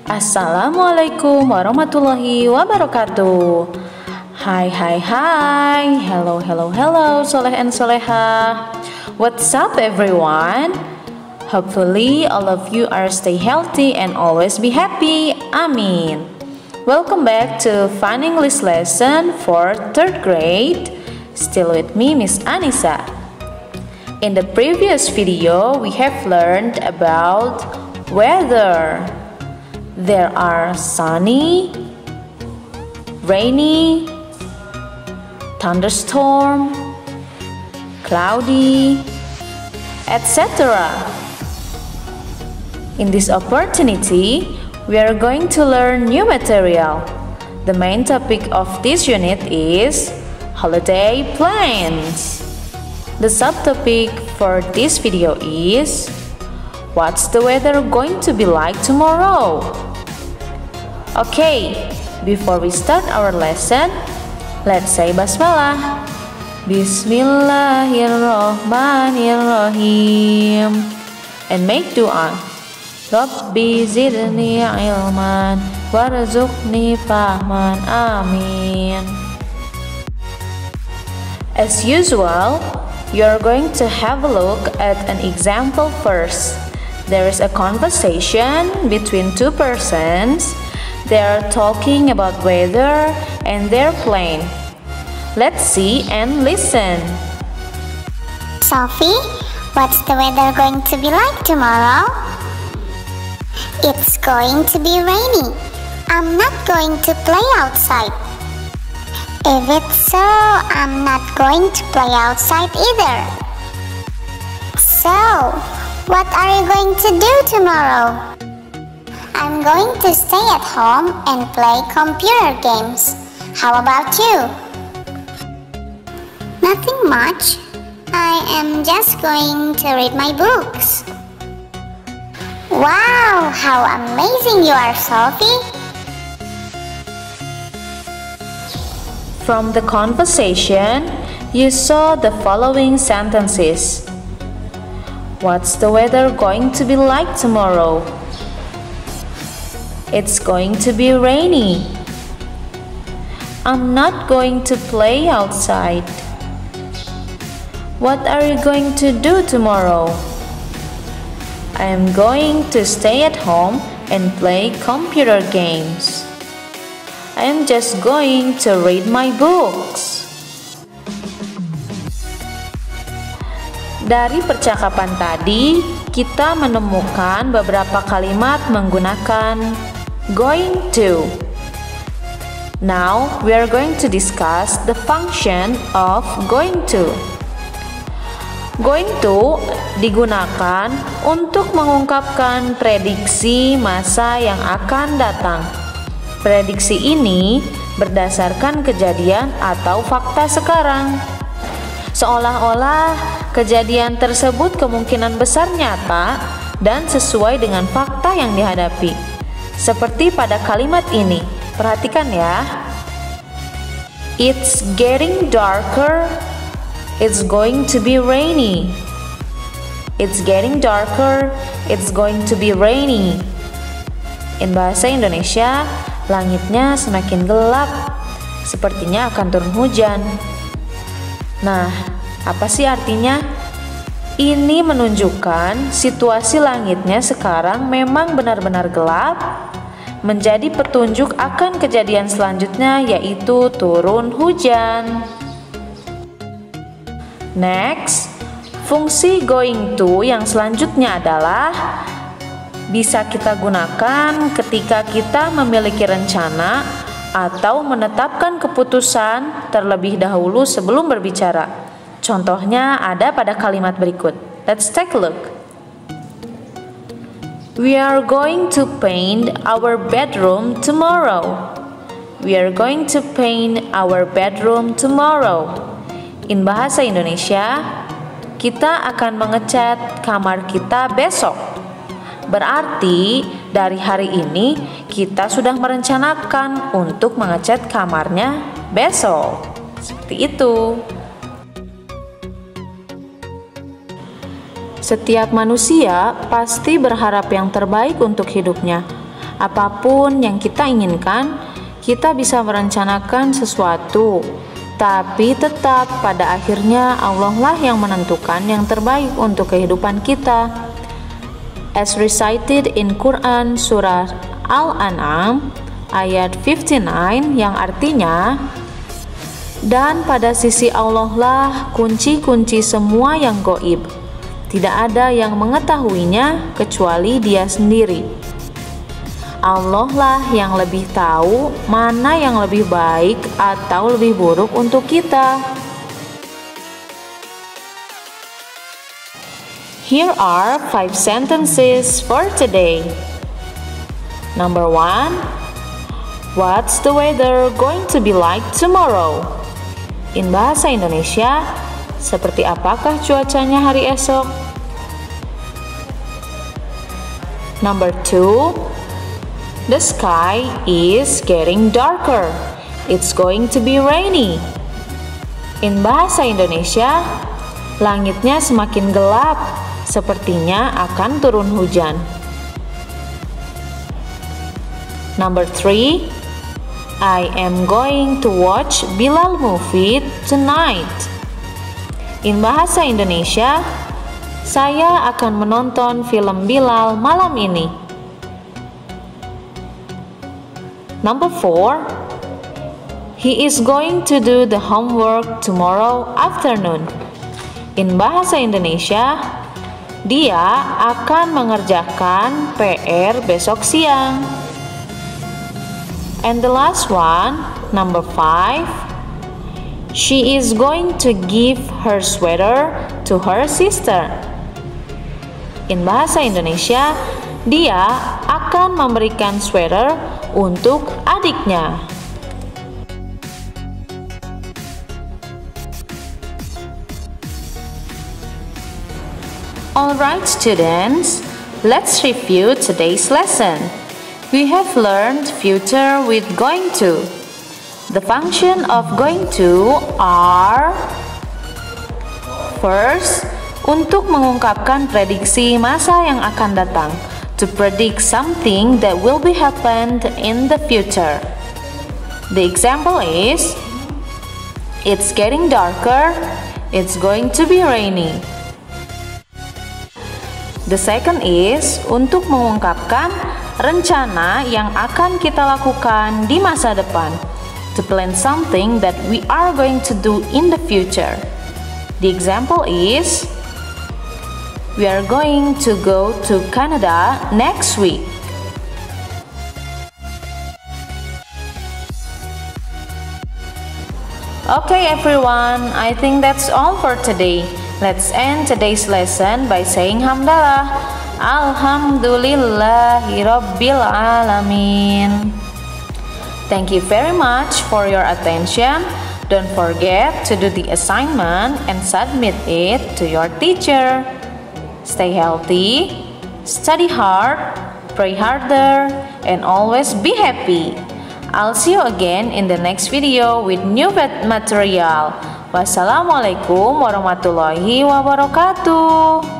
Assalamualaikum warahmatullahi wabarakatuh. Hai, hello, Soleh and Soleha. What's up everyone? Hopefully all of you are stay healthy and always be happy. Amin. Welcome back to Fun English lesson for 3rd grade. Still with me, Miss Anissa. In the previous video, we have learned about weather. There are sunny, rainy, thunderstorm, cloudy, etc. In this opportunity, we are going to learn new material. The main topic of this unit is holiday plans. The subtopic for this video is what's the weather going to be like tomorrow? Okay, before we start our lesson, let's say basmalah. Bismillahirrahmanirrahim. And make dua. Rabbi zidni ilman warzuqni fahman. Amin. As usual, you are going to have a look at an example first. There is a conversation between two persons. They are talking about weather and their plan. Let's see and listen. Sophie, what's the weather going to be like tomorrow? It's going to be rainy. I'm not going to play outside. If it's so, I'm not going to play outside either. So, what are you going to do tomorrow? I'm going to stay at home and play computer games. How about you? Nothing much. I am just going to read my books. Wow, how amazing you are, Sophie! From the conversation, you saw the following sentences. What's the weather going to be like tomorrow? It's going to be rainy. I'm not going to play outside. What are you going to do tomorrow? I am going to stay at home and play computer games. I am just going to read my books. Dari percakapan tadi, kita menemukan beberapa kalimat menggunakan going to. Now, we are going to discuss the function of going to. Going to digunakan untuk mengungkapkan prediksi masa yang akan datang. Prediksi ini berdasarkan kejadian atau fakta sekarang. Seolah-olah kejadian tersebut kemungkinan besar nyata dan sesuai dengan fakta yang dihadapi. Seperti pada kalimat ini, perhatikan ya. It's getting darker. It's going to be rainy. It's getting darker. It's going to be rainy. In bahasa Indonesia, langitnya semakin gelap. Sepertinya akan turun hujan. Nah, apa sih artinya? Ini menunjukkan situasi langitnya sekarang memang benar-benar gelap, menjadi petunjuk akan kejadian selanjutnya, yaitu turun hujan. Next, fungsi going to yang selanjutnya adalah bisa kita gunakan ketika kita memiliki rencana atau menetapkan keputusan terlebih dahulu sebelum berbicara. Contohnya ada pada kalimat berikut. Let's take a look. We are going to paint our bedroom tomorrow. We are going to paint our bedroom tomorrow. In bahasa Indonesia, kita akan mengecat kamar kita besok. Berarti dari hari ini kita sudah merencanakan untuk mengecat kamarnya besok. Seperti itu. Setiap manusia pasti berharap yang terbaik untuk hidupnya. Apapun yang kita inginkan, kita bisa merencanakan sesuatu, tapi tetap pada akhirnya Allah lah yang menentukan yang terbaik untuk kehidupan kita. As recited in Quran Surah Al-An'am ayat 59 yang artinya, dan pada sisi Allah lah kunci-kunci semua yang gaib. Tidak ada yang mengetahuinya kecuali Dia sendiri. Allah lah yang lebih tahu mana yang lebih baik atau lebih buruk untuk kita. Here are 5 sentences for today. Number 1. What's the weather going to be like tomorrow? In bahasa Indonesia, seperti apakah cuacanya hari esok? Number 2. The sky is getting darker. It's going to be rainy. In bahasa Indonesia, langitnya semakin gelap, sepertinya akan turun hujan. Number 3. I am going to watch Bilal movie tonight. In bahasa Indonesia, saya akan menonton film Bilal malam ini. Number 4. He is going to do the homework tomorrow afternoon. In bahasa Indonesia, dia akan mengerjakan PR besok siang. And the last one, number 5. She is going to give her sweater to her sister. In bahasa Indonesia, dia akan memberikan sweater untuk adiknya. Alright students, let's review today's lesson. We have learned future with going to. The function of going to are: first, untuk mengungkapkan prediksi masa yang akan datang, to predict something that will be happened in the future. The example is, it's getting darker, it's going to be rainy. The second is untuk mengungkapkan rencana yang akan kita lakukan di masa depan, to plan something that we are going to do in the future. The example is, we are going to go to Canada next week. Okay everyone, I think that's all for today. Let's end today's lesson by saying hamdalah. Alhamdulillahirabbil alamin. Thank you very much for your attention. Don't forget to do the assignment and submit it to your teacher. Stay healthy, study hard, pray harder, and always be happy. I'll see you again in the next video with new material. Wassalamualaikum warahmatullahi wabarakatuh.